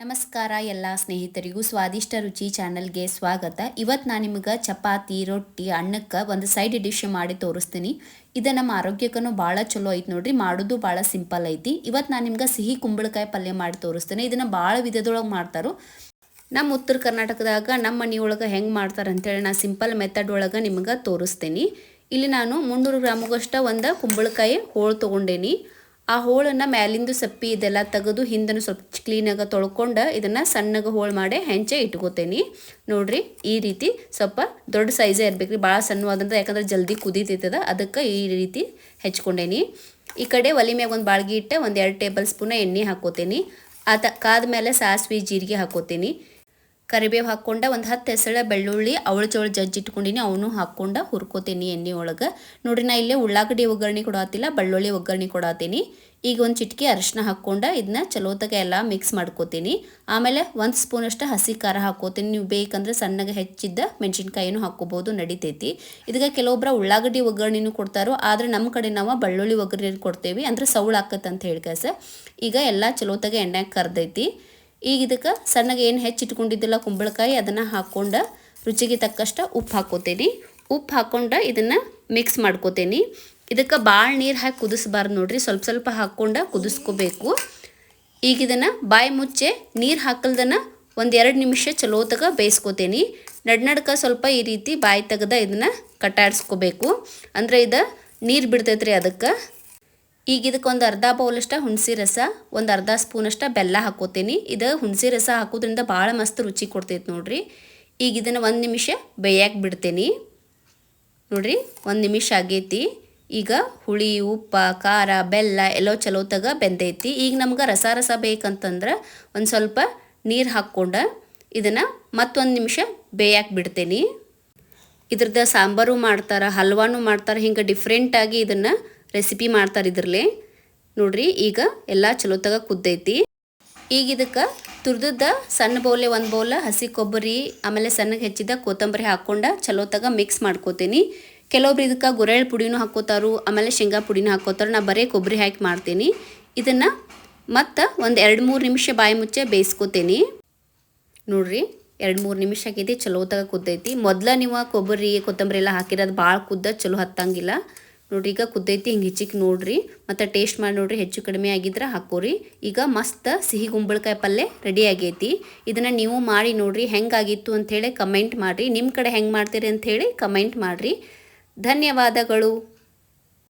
ನಮಸ್ಕಾರ ಎಲ್ಲ ಸ್ನೇಹಿತರಿಗೂ ಸ್ವಾದಿಷ್ಟ ರುಚಿ ಚಾನಲ್ಗೆ ಸ್ವಾಗತ. ಇವತ್ತು ನಾನು ನಿಮಗೆ ಚಪಾತಿ ರೊಟ್ಟಿ ಅನ್ನಕ್ಕೆ ಒಂದು ಸೈಡ್ ಡಿಶ್ ಮಾಡಿ ತೋರಿಸ್ತೀನಿ. ಇದು ನಮ್ಮ ಆರೋಗ್ಯಕ್ಕೂ ಭಾಳ ಚಲೋ ಐತಿ ನೋಡ್ರಿ. ಮಾಡೋದು ಭಾಳ ಸಿಂಪಲ್ ಐತಿ. ಇವತ್ತು ನಾನು ನಿಮ್ಗೆ ಸಿಹಿ ಕುಂಬಳಕಾಯಿ ಪಲ್ಯ ಮಾಡಿ ತೋರಿಸ್ತೀನಿ. ಇದನ್ನು ಭಾಳ ವಿಧದೊಳಗೆ ಮಾಡ್ತಾರೋ. ನಮ್ಮ ಉತ್ತರ ಕರ್ನಾಟಕದಾಗ ನಮ್ಮ ಮನೆಯೊಳಗೆ ಹೆಂಗೆ ಮಾಡ್ತಾರೆ ಅಂತೇಳಿ ನಾನು ಸಿಂಪಲ್ ಮೆಥಡ್ ಒಳಗೆ ನಿಮ್ಗೆ ತೋರಿಸ್ತೀನಿ. ಇಲ್ಲಿ ನಾನು 300 ಗ್ರಾಮಗಷ್ಟು ಒಂದು ಕುಂಬಳಕಾಯಿ ಹೋಳು ತೊಗೊಂಡೇನಿ. ಆ ಹೋಳನ್ನು ಮ್ಯಾಲಿಂದು ಸಪ್ಪಿ ಇದೆಲ್ಲ ತೆಗೆದು ಹಿಂದನ್ನು ಸ್ವಲ್ಪ ಕ್ಲೀನಾಗಿ ತೊಳ್ಕೊಂಡು ಇದನ್ನು ಸಣ್ಣಗೆ ಹೋಳು ಮಾಡಿ ಹೆಂಚೆ ಇಟ್ಕೋತೇನೆ. ನೋಡಿರಿ, ಈ ರೀತಿ ಸ್ವಲ್ಪ ದೊಡ್ಡ ಸೈಜೇ ಇರಬೇಕು ರೀ, ಭಾಳ ಸಣ್ಣವಾದಂದ್ರೆ ಯಾಕಂದ್ರೆ ಜಲ್ದಿ ಕುದೀತೈತದ, ಅದಕ್ಕೆ ಈ ರೀತಿ ಹೆಚ್ಕೊಂಡೇನಿ. ಈ ಕಡೆ ಒಲೆ ಮ್ಯಾಗ ಒಂದು ಬಾಳ್ಗಿ ಇಟ್ಟು 1-2 ಟೇಬಲ್ ಸ್ಪೂನ್ ಎಣ್ಣೆ ಹಾಕೋತೀನಿ. ಕಾದ್ಮೇಲೆ ಸಾಸಿವೆ ಜೀರಿಗೆ ಹಾಕೋತೀನಿ. ಕರಿಬೇವು ಹಾಕ್ಕೊಂಡು ಒಂದು 10 ಹೆಸಳೆ ಬೆಳ್ಳುಳ್ಳಿ ಅವಳು ಜಜ್ಜಿಟ್ಕೊಂಡಿನಿ, ಅವನು ಹಾಕ್ಕೊಂಡು ಹುರ್ಕೋತೀನಿ ಎಣ್ಣೆ ಒಳಗೆ. ನೋಡ್ರಿ, ನಾ ಇಲ್ಲೇ ಉಳ್ಳಾಗಡ್ಡಿ ಒಗ್ಗರಣೆ ಕೊಡಾತಿಲ್ಲ, ಬೆಳ್ಳುಳ್ಳಿ ಒಗ್ಗರಣೆ ಕೊಡಾತೀನಿ. ಈಗ ಒಂದು ಚಿಟಿಕೆ ಅರಿಶಿನ ಹಾಕ್ಕೊಂಡು ಇದನ್ನ ಚಲೋತಾಗ ಎಲ್ಲ ಮಿಕ್ಸ್ ಮಾಡ್ಕೋತೀನಿ. ಆಮೇಲೆ 1 ಸ್ಪೂನಷ್ಟು ಹಸಿ ಖಾರ ಹಾಕೋತೀನಿ. ನೀವು ಬೇಕಂದ್ರೆ ಸಣ್ಣಗೆ ಹೆಚ್ಚಿದ್ದ ಮೆಣಸಿನ್ಕಾಯಿನೂ ಹಾಕ್ಕೋಬೋದು, ನಡಿತೈತಿ. ಇದಕ್ಕೆ ಕೆಲವೊಬ್ಬರು ಉಳ್ಳಾಗಡ್ಡಿ ಒಗ್ಗರಣೆನೂ ಕೊಡ್ತಾರೋ, ಆದರೆ ನಮ್ಮ ಕಡೆ ನಾವು ಬೆಳ್ಳುಳ್ಳಿ ಒಗ್ಗರಣೆ ಕೊಡ್ತೇವೆ, ಅಂದ್ರೆ ಸೌಳು ಹಾಕತ್ತೆ ಅಂತ ಹೇಳಿ ಕೇಸ. ಈಗ ಎಲ್ಲ ಚಲೋತಾಗ ಎಣ್ಣೆಗೆ ಕರ್ದೈತಿ. ಈಗ ಇದಕ್ಕೆ ಸಣ್ಣಗೆ ಏನು ಹೆಚ್ಚಿಟ್ಕೊಂಡಿದ್ದಿಲ್ಲ ಕುಂಬಳಕಾಯಿ ಅದನ್ನು ಹಾಕ್ಕೊಂಡು ರುಚಿಗೆ ತಕ್ಕಷ್ಟು ಉಪ್ಪು ಹಾಕ್ಕೋತೀನಿ. ಉಪ್ಪು ಹಾಕ್ಕೊಂಡು ಇದನ್ನು ಮಿಕ್ಸ್ ಮಾಡ್ಕೋತೀನಿ. ಇದಕ್ಕೆ ಭಾಳ ನೀರು ಹಾಕಿ ಕುದಿಸ್ಬಾರ್ದು ನೋಡ್ರಿ, ಸ್ವಲ್ಪ ಸ್ವಲ್ಪ ಹಾಕ್ಕೊಂಡು ಕುದಿಸ್ಕೋಬೇಕು. ಈಗ ಇದನ್ನು ಬಾಯಿ ಮುಚ್ಚೆ ನೀರು ಹಾಕಲ್ದನ್ನು 1-2 ನಿಮಿಷ ಚಲೋತಾಗ ಬೇಯಿಸ್ಕೋತೀನಿ. ನಡ್ನಡ್ಕ ಸ್ವಲ್ಪ ಈ ರೀತಿ ಬಾಯಿ ತೆಗೆದ ಇದನ್ನು ಕಟ್ಟಾಡಿಸ್ಕೋಬೇಕು, ಅಂದರೆ ಇದು ನೀರು ಬಿಡ್ತೈತ್ರಿ ಅದಕ್ಕೆ. ಈಗ ಇದಕ್ಕೆ ಒಂದು ಅರ್ಧ ಬೌಲಷ್ಟು ಹುಣಸೆ ರಸ, ಒಂದು ಅರ್ಧ ಸ್ಪೂನಷ್ಟು ಬೆಲ್ಲ ಹಾಕೋತೀನಿ. ಇದು ಹುಣಸೆ ರಸ ಹಾಕೋದ್ರಿಂದ ಭಾಳ ಮಸ್ತ್ ರುಚಿ ಕೊಡ್ತೈತೆ ನೋಡ್ರಿ. ಈಗ ಇದನ್ನು 1 ನಿಮಿಷ ಬೇಯಕ್ಕೆ ಬಿಡ್ತೀನಿ. ನೋಡ್ರಿ, 1 ನಿಮಿಷ ಆಗೈತಿ. ಈಗ ಹುಳಿ, ಉಪ್ಪು, ಖಾರ, ಬೆಲ್ಲ ಎಲ್ಲೋ ಚಲೋತಾಗ ಬೆಂದೈತಿ. ಈಗ ನಮ್ಗೆ ರಸ ಬೇಕಂತಂದ್ರೆ ಒಂದು ಸ್ವಲ್ಪ ನೀರು ಹಾಕ್ಕೊಂಡು ಇದನ್ನು ಮತ್ತೊಂದು ನಿಮಿಷ ಬೇಯಕ್ಕೆ ಬಿಡ್ತೀನಿ. ಇದ್ರದ್ದು ಸಾಂಬಾರು ಮಾಡ್ತಾರೆ, ಹಲ್ವಾನು ಮಾಡ್ತಾರೆ, ಹಿಂಗೆ ಡಿಫ್ರೆಂಟಾಗಿ ಇದನ್ನು ರೆಸಿಪಿ ಮಾಡ್ತಾರೆ ಇದ್ರಲ್ಲೇ. ನೋಡ್ರಿ, ಈಗ ಎಲ್ಲ ಚಲೋತಾಗ ಕುದ್ದೈತಿ. ಈಗ ಇದಕ್ಕೆ ತುರ್ದದ ಸಣ್ಣ ಬೌಲೆ 1 ಬೌಲ ಹಸಿ ಕೊಬ್ಬರಿ, ಆಮೇಲೆ ಸಣ್ಣಗೆ ಹೆಚ್ಚಿದ ಕೊತ್ತಂಬರಿ ಹಾಕ್ಕೊಂಡು ಚಲೋತಾಗ ಮಿಕ್ಸ್ ಮಾಡ್ಕೋತೀನಿ. ಕೆಲವೊಬ್ರು ಇದಕ್ಕೆ ಗುರೆಳ್ಳು ಪುಡಿನೂ ಹಾಕ್ಕೋತಾರು, ಆಮೇಲೆ ಶೇಂಗಾ ಪುಡಿನೂ ಹಾಕ್ಕೋತಾರೆ. ನಾ ಬರೀ ಕೊಬ್ಬರಿ ಹಾಕಿ ಮಾಡ್ತೀನಿ. ಇದನ್ನು ಮತ್ತು ಒಂದು 2-3 ನಿಮಿಷ ಬಾಯಿ ಮುಚ್ಚೆ ಬೇಯಿಸ್ಕೋತೀನಿ. ನೋಡ್ರಿ, 2-3 ನಿಮಿಷ ಆಗೈತಿ, ಚಲೋತಾಗ ಕುದ್ದೈತಿ. ಮೊದಲ ನೀವು ಕೊಬ್ಬರಿ ಕೊತ್ತಂಬರಿ ಎಲ್ಲ ಹಾಕಿರೋದು ಭಾಳ ಕುದ್ದ ಚಲೋ ಹತ್ತಂಗಿಲ್ಲ. ನೋಡ್ರಿ, ಈಗ ಕುದ್ದೈತಿ. ಹಿಂಗೆ ಹೆಚ್ಚಿಗೆ ನೋಡ್ರಿ, ಮತ್ತು ಟೇಸ್ಟ್ ಮಾಡಿ ನೋಡ್ರಿ, ಹೆಚ್ಚು ಕಡಿಮೆ ಆಗಿದ್ರೆ ಹಾಕೋರಿ. ಈಗ ಮಸ್ತ್ ಸಿಹಿ ಕುಂಬಳಕಾಯಿ ಪಲ್ಯ ರೆಡಿ ಆಗೈತಿ. ಇದನ್ನು ನೀವು ಮಾಡಿ ನೋಡ್ರಿ, ಹೆಂಗಾಗಿತ್ತು ಅಂಥೇಳಿ ಕಮೆಂಟ್ ಮಾಡಿರಿ. ನಿಮ್ಮ ಕಡೆ ಹೆಂಗೆ ಮಾಡ್ತೀರಿ ಅಂಥೇಳಿ ಕಮೆಂಟ್ ಮಾಡಿರಿ. ಧನ್ಯವಾದಗಳು.